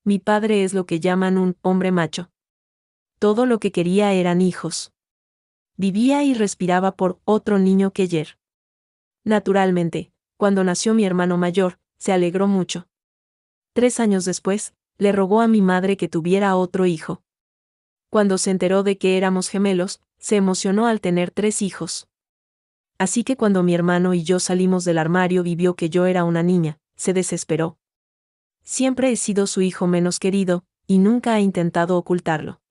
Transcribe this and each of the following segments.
Mi padre es lo que llaman un hombre macho. Todo lo que quería eran hijos. Vivía y respiraba por otro niño que ayer. Naturalmente, cuando nació mi hermano mayor, se alegró mucho. 3 años después, le rogó a mi madre que tuviera otro hijo. Cuando se enteró de que éramos gemelos, se emocionó al tener 3 hijos. Así que cuando mi hermano y yo salimos del armario y vio que yo era una niña, se desesperó. Siempre he sido su hijo menos querido, y nunca ha intentado ocultarlo.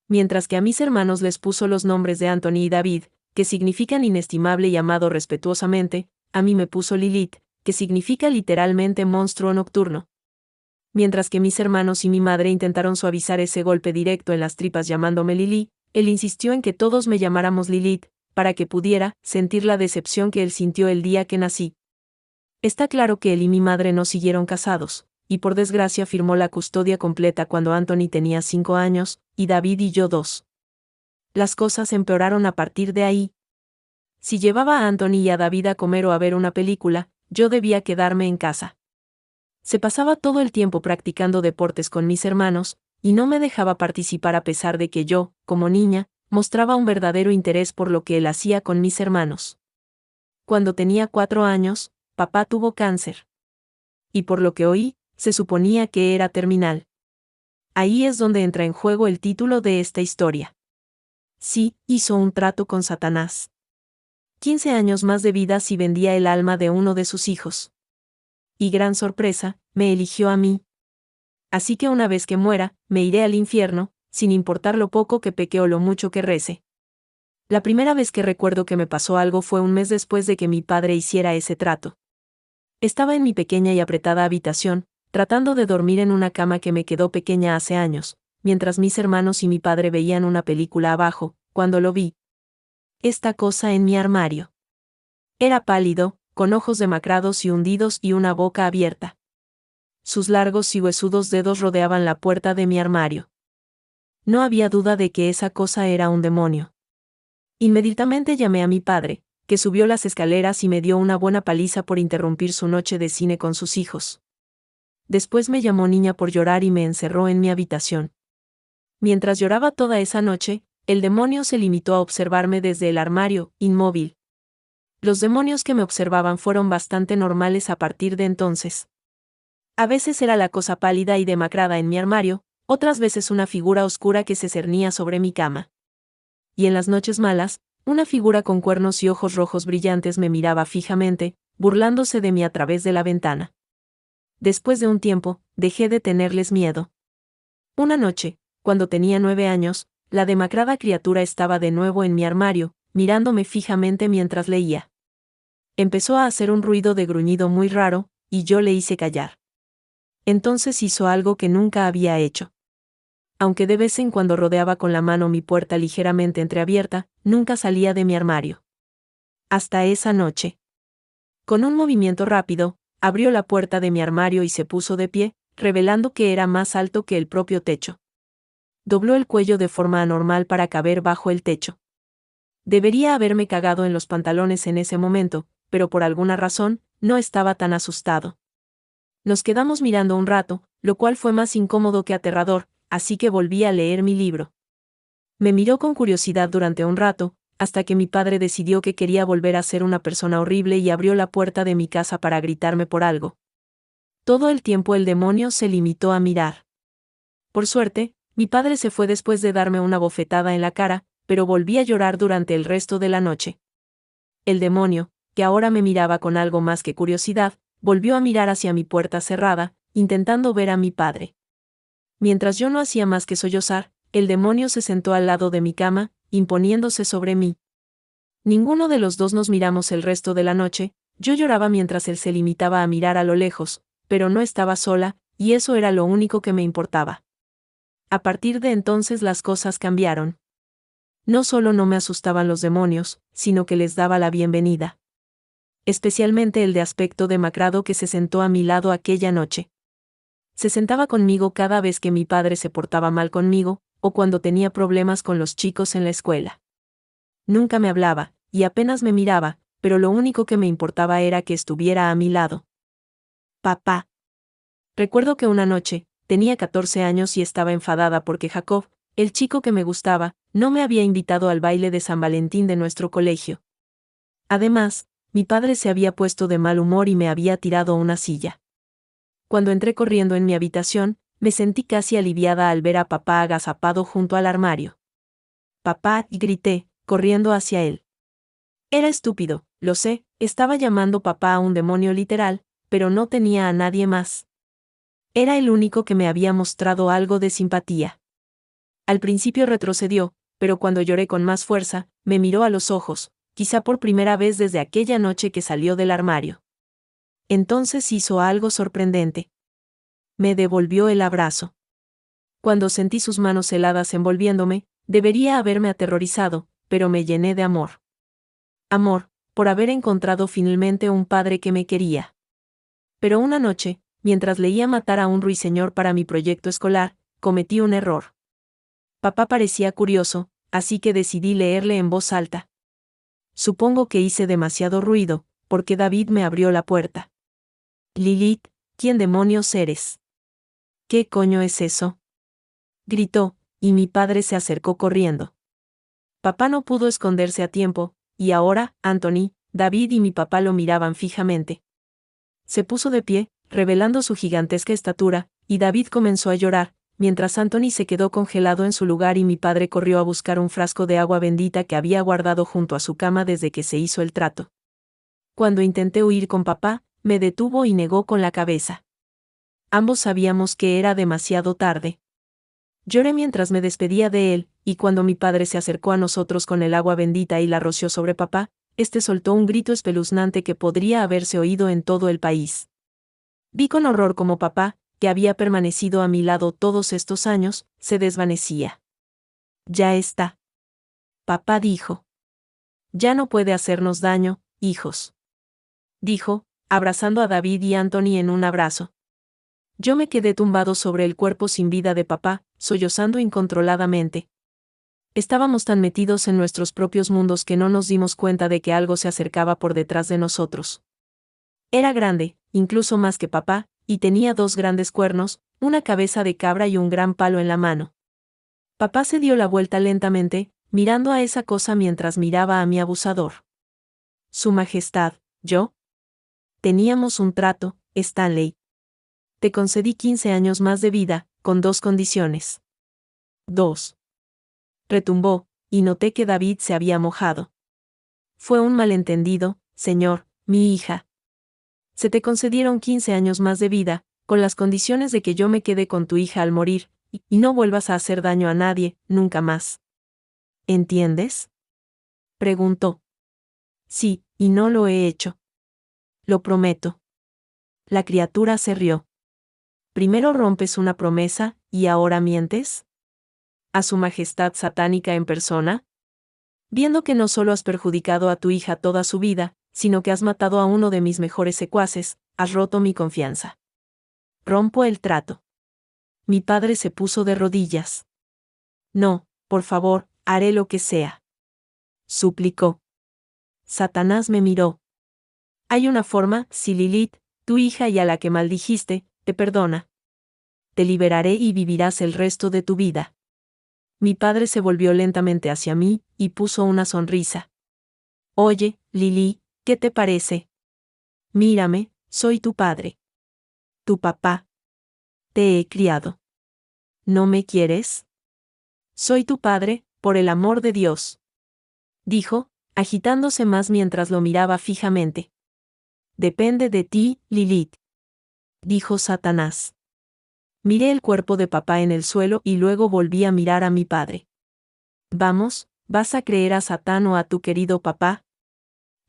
Mientras que a mis hermanos les puso los nombres de Anthony y David, que significan inestimable y amado respetuosamente, a mí me puso Lilith, que significa literalmente monstruo nocturno. Mientras que mis hermanos y mi madre intentaron suavizar ese golpe directo en las tripas llamándome Lili, él insistió en que todos me llamáramos Lilith, para que pudiera sentir la decepción que él sintió el día que nací. Está claro que él y mi madre no siguieron casados, y por desgracia firmó la custodia completa cuando Anthony tenía 5 años, y David y yo 2. Las cosas empeoraron a partir de ahí. Si llevaba a Anthony y a David a comer o a ver una película, yo debía quedarme en casa. Se pasaba todo el tiempo practicando deportes con mis hermanos, y no me dejaba participar a pesar de que yo, como niña, mostraba un verdadero interés por lo que él hacía con mis hermanos. Cuando tenía 4 años, papá tuvo cáncer. Y por lo que oí, se suponía que era terminal. Ahí es donde entra en juego el título de esta historia. Sí, hizo un trato con Satanás. 15 años más de vida si vendía el alma de uno de sus hijos. Y gran sorpresa, me eligió a mí. Así que una vez que muera, me iré al infierno, sin importar lo poco que peque o lo mucho que rece. La primera vez que recuerdo que me pasó algo fue un mes después de que mi padre hiciera ese trato. Estaba en mi pequeña y apretada habitación, tratando de dormir en una cama que me quedó pequeña hace años, mientras mis hermanos y mi padre veían una película abajo, cuando lo vi. Esta cosa en mi armario. Era pálido, con ojos demacrados y hundidos y una boca abierta. Sus largos y huesudos dedos rodeaban la puerta de mi armario. No había duda de que esa cosa era un demonio. Inmediatamente llamé a mi padre, que subió las escaleras y me dio una buena paliza por interrumpir su noche de cine con sus hijos. Después me llamó niña por llorar y me encerró en mi habitación. Mientras lloraba toda esa noche, el demonio se limitó a observarme desde el armario, inmóvil. Los demonios que me observaban fueron bastante normales a partir de entonces. A veces era la cosa pálida y demacrada en mi armario, otras veces una figura oscura que se cernía sobre mi cama. Y en las noches malas, una figura con cuernos y ojos rojos brillantes me miraba fijamente, burlándose de mí a través de la ventana. Después de un tiempo, dejé de tenerles miedo. Una noche, cuando tenía 9 años, la demacrada criatura estaba de nuevo en mi armario, mirándome fijamente mientras leía. Empezó a hacer un ruido de gruñido muy raro, y yo le hice callar. Entonces hizo algo que nunca había hecho. Aunque de vez en cuando rodeaba con la mano mi puerta ligeramente entreabierta, nunca salía de mi armario. Hasta esa noche. Con un movimiento rápido, abrió la puerta de mi armario y se puso de pie, revelando que era más alto que el propio techo. Dobló el cuello de forma anormal para caber bajo el techo. Debería haberme cagado en los pantalones en ese momento, pero por alguna razón, no estaba tan asustado. Nos quedamos mirando un rato, lo cual fue más incómodo que aterrador, así que volví a leer mi libro. Me miró con curiosidad durante un rato, hasta que mi padre decidió que quería volver a ser una persona horrible y abrió la puerta de mi casa para gritarme por algo. Todo el tiempo el demonio se limitó a mirar. Por suerte, mi padre se fue después de darme una bofetada en la cara, pero volví a llorar durante el resto de la noche. El demonio, que ahora me miraba con algo más que curiosidad, volvió a mirar hacia mi puerta cerrada, intentando ver a mi padre. Mientras yo no hacía más que sollozar, el demonio se sentó al lado de mi cama, imponiéndose sobre mí. Ninguno de los dos nos miramos el resto de la noche, yo lloraba mientras él se limitaba a mirar a lo lejos, pero no estaba sola, y eso era lo único que me importaba. A partir de entonces las cosas cambiaron. No solo no me asustaban los demonios, sino que les daba la bienvenida. Especialmente el de aspecto demacrado que se sentó a mi lado aquella noche. Se sentaba conmigo cada vez que mi padre se portaba mal conmigo, o cuando tenía problemas con los chicos en la escuela. Nunca me hablaba, y apenas me miraba, pero lo único que me importaba era que estuviera a mi lado. Papá. Recuerdo que una noche, tenía 14 años y estaba enfadada porque Jacob, el chico que me gustaba, no me había invitado al baile de San Valentín de nuestro colegio. Además, mi padre se había puesto de mal humor y me había tirado una silla. Cuando entré corriendo en mi habitación, me sentí casi aliviada al ver a papá agazapado junto al armario. «Papá», grité, corriendo hacia él. Era estúpido, lo sé, estaba llamando papá a un demonio literal, pero no tenía a nadie más. Era el único que me había mostrado algo de simpatía. Al principio retrocedió, pero cuando lloré con más fuerza, me miró a los ojos, quizá por primera vez desde aquella noche que salió del armario. Entonces hizo algo sorprendente. Me devolvió el abrazo. Cuando sentí sus manos heladas envolviéndome, debería haberme aterrorizado, pero me llené de amor. Amor, por haber encontrado finalmente un padre que me quería. Pero una noche, mientras leía Matar a un ruiseñor para mi proyecto escolar, cometí un error. Papá parecía curioso, así que decidí leerle en voz alta. Supongo que hice demasiado ruido, porque David me abrió la puerta. «Lilith, ¿quién demonios eres? ¿Qué coño es eso?», gritó, y mi padre se acercó corriendo. Papá no pudo esconderse a tiempo, y ahora, Anthony, David y mi papá lo miraban fijamente. Se puso de pie, revelando su gigantesca estatura, y David comenzó a llorar, mientras Anthony se quedó congelado en su lugar y mi padre corrió a buscar un frasco de agua bendita que había guardado junto a su cama desde que se hizo el trato. Cuando intenté huir con papá, me detuvo y negó con la cabeza. Ambos sabíamos que era demasiado tarde. Lloré mientras me despedía de él, y cuando mi padre se acercó a nosotros con el agua bendita y la roció sobre papá, este soltó un grito espeluznante que podría haberse oído en todo el país. Vi con horror cómo papá, que había permanecido a mi lado todos estos años, se desvanecía. «Ya está», papá dijo. «Ya no puede hacernos daño, hijos», dijo, abrazando a David y Anthony en un abrazo. Yo me quedé tumbado sobre el cuerpo sin vida de papá, sollozando incontroladamente. Estábamos tan metidos en nuestros propios mundos que no nos dimos cuenta de que algo se acercaba por detrás de nosotros. Era grande, incluso más que papá, y tenía 2 grandes cuernos, una cabeza de cabra y un gran palo en la mano. Papá se dio la vuelta lentamente, mirando a esa cosa mientras miraba a mi abusador. «Su Majestad, yo». «Teníamos un trato, Stanley. Te concedí 15 años más de vida, con 2 condiciones». «¿2?» Retumbó, y noté que David se había mojado. «Fue un malentendido, señor, mi hija. Se te concedieron 15 años más de vida, con las condiciones de que yo me quede con tu hija al morir, y no vuelvas a hacer daño a nadie, nunca más». «¿Entiendes?», preguntó. «Sí, y no lo he hecho. Lo prometo». La criatura se rió. «¿Primero rompes una promesa, y ahora mientes? ¿A su majestad satánica en persona? Viendo que no solo has perjudicado a tu hija toda su vida, sino que has matado a uno de mis mejores secuaces, has roto mi confianza. Rompo el trato». Mi padre se puso de rodillas. «No, por favor, haré lo que sea», suplicó. Satanás me miró. «Hay una forma, si Lilith, tu hija y a la que maldijiste, te perdona. Te liberaré y vivirás el resto de tu vida». Mi padre se volvió lentamente hacia mí, y puso una sonrisa. «Oye, Lily, ¿qué te parece? Mírame, soy tu padre. Tu papá. Te he criado. ¿No me quieres? Soy tu padre, por el amor de Dios», dijo, agitándose más mientras lo miraba fijamente. «Depende de ti, Lilith», dijo Satanás. Miré el cuerpo de papá en el suelo y luego volví a mirar a mi padre. «Vamos, ¿vas a creer a Satán o a tu querido papá?»,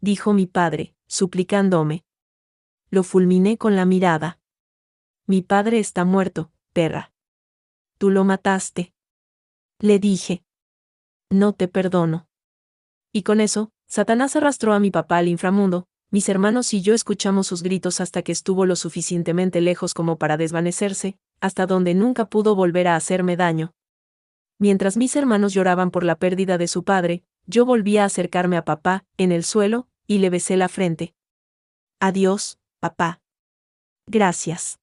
dijo mi padre, suplicándome. Lo fulminé con la mirada. «Mi padre está muerto, perra. Tú lo mataste», le dije. «No te perdono». Y con eso, Satanás arrastró a mi papá al inframundo. Mis hermanos y yo escuchamos sus gritos hasta que estuvo lo suficientemente lejos como para desvanecerse, hasta donde nunca pudo volver a hacerme daño. Mientras mis hermanos lloraban por la pérdida de su padre, yo volví a acercarme a papá, en el suelo, y le besé la frente. «Adiós, papá. Gracias».